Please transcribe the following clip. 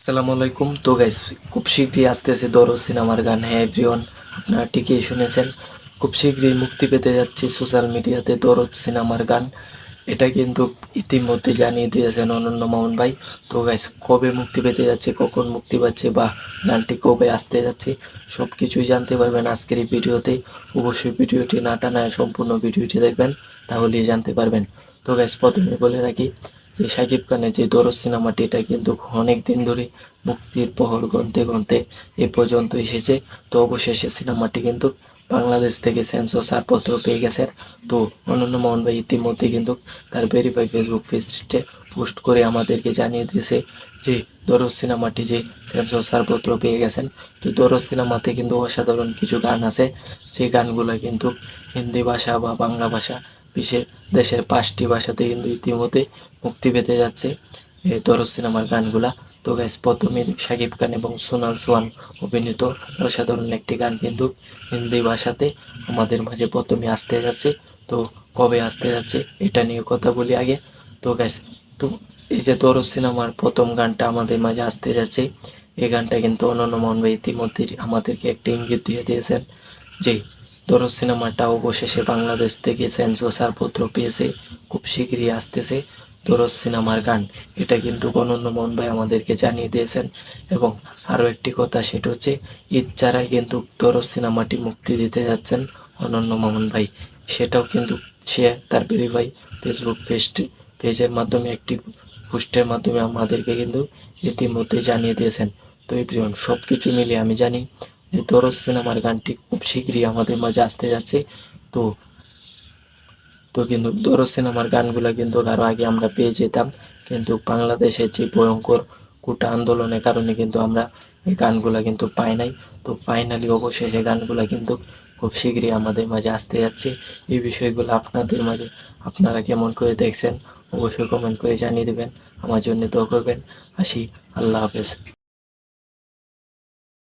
আসসালামু আলাইকুম। তো গাইস, খুব শীঘ্রই আসতেছে দরদ সিনেমার গান। হ্যাঁ এভরিওয়ান, আপনারা ঠিকই শুনেছেন, খুব শীঘ্রই মুক্তি পেতে যাচ্ছে সোশ্যাল মিডিয়াতে দরদ সিনেমার গান। এটা কিন্তু ইতিমধ্যে জানিয়ে দিয়েছেন অনন্য মামুন ভাই। তো গাইস, কবে মুক্তি পেতে যাচ্ছে, কখন মুক্তি পাচ্ছে বা গানটি কবে আসতে যাচ্ছে, সব কিছুই জানতে পারবেন আজকের এই ভিডিওতে। অবশ্যই ভিডিওটি না টানায় সম্পূর্ণ ভিডিওটি দেখবেন, তাহলেই জানতে পারবেন। তো গাইস, প্রথমে বলে রাখি যে শাকিব খানের যে দরদ সিনেমাটি, এটা কিন্তু অনেক দিন ধরে মুক্তির প্রহর গুনতে গুনতে এ পর্যন্ত এসেছে। তো অবশেষে সিনেমাটি কিন্তু বাংলাদেশ থেকে সেন্সর ছাড়পত্র পেয়ে গেছে। তো অনন্য মোহন ভাই ইতিমধ্যে কিন্তু তার ভেরিফাই ফেসবুক পেজে পোস্ট করে আমাদেরকে জানিয়ে দিয়েছে যে দরদ সিনেমাটি যে সেন্সর ছাড়পত্র পেয়ে গেছেন। তো দরদ সিনেমাতে কিন্তু অসাধারণ কিছু গান আছে, যে গানগুলো কিন্তু হিন্দি ভাষা বা বাংলা ভাষা বিশ্বের দেশের 5টি ভাষাতে কিন্তু ইতিমধ্যে মুক্তি পেতে যাচ্ছে এই দরদ সিনেমার গানগুলা। তো গাইস, প্রথমে শাকিব খান এবং সোনাল সোয়ান অভিনীত অসাধারণ একটি গান কিন্তু হিন্দি ভাষাতে আমাদের মাঝে প্রথমে আসতে যাচ্ছে। তো কবে আসতে যাচ্ছে এটা নিয়ে কথা বলি আগে। তো গাইস, তো এই যে দরদ সিনেমার প্রথম গানটা আমাদের মাঝে আসতে যাচ্ছে, এই গানটা কিন্তু অনন্য মোহন ভাই ইতিমধ্যে আমাদেরকে একটা ইঙ্গিত দিয়ে দিয়েছেন যে দরদ সিনেমাটা অবশেষে বাংলাদেশ থেকে সেন্সর ছাড়পত্র পেয়েছে, খুব শীঘ্রই আসতেছে দরদ সিনেমার গান। এটা কিন্তু অনন্য মোহন ভাই আমাদেরকে জানিয়ে দিয়েছেন। এবং আরও একটি কথা, সেটা হচ্ছে ঈদ ছাড়াই কিন্তু দরদ সিনেমাটি মুক্তি দিতে যাচ্ছেন অনন্য মোহন ভাই। সেটাও কিন্তু সে তার ভেরিফাই ফেসবুক পেজের মাধ্যমে একটি পোস্টের মাধ্যমে আমাদেরকে কিন্তু ইতিমধ্যে জানিয়ে দিয়েছেন। তো এই প্রিয়ন, সব কিছু মিলিয়ে আমি জানি যে দরদ সিনেমার গানটি খুব শীঘ্রই আমাদের মাঝে আসতে যাচ্ছে। তো তো কিন্তু দরদ সিনেমার গানগুলো কিন্তু আরও আগে আমরা পেয়ে যেতাম, কিন্তু বাংলাদেশের যে ভয়ঙ্কর কোটা আন্দোলনের কারণে কিন্তু আমরা এই গানগুলো কিন্তু পাই নাই। তো ফাইনালি অবশেষে গানগুলো কিন্তু খুব শীঘ্রই আমাদের মাঝে আসতে যাচ্ছে। এই বিষয়গুলো আপনাদের মাঝে আপনারা কেমন করে দেখছেন অবশ্যই কমেন্ট করে জানিয়ে দেবেন, আমার জন্য দোয়া করবেন। আসি, আল্লাহ হাফেজ।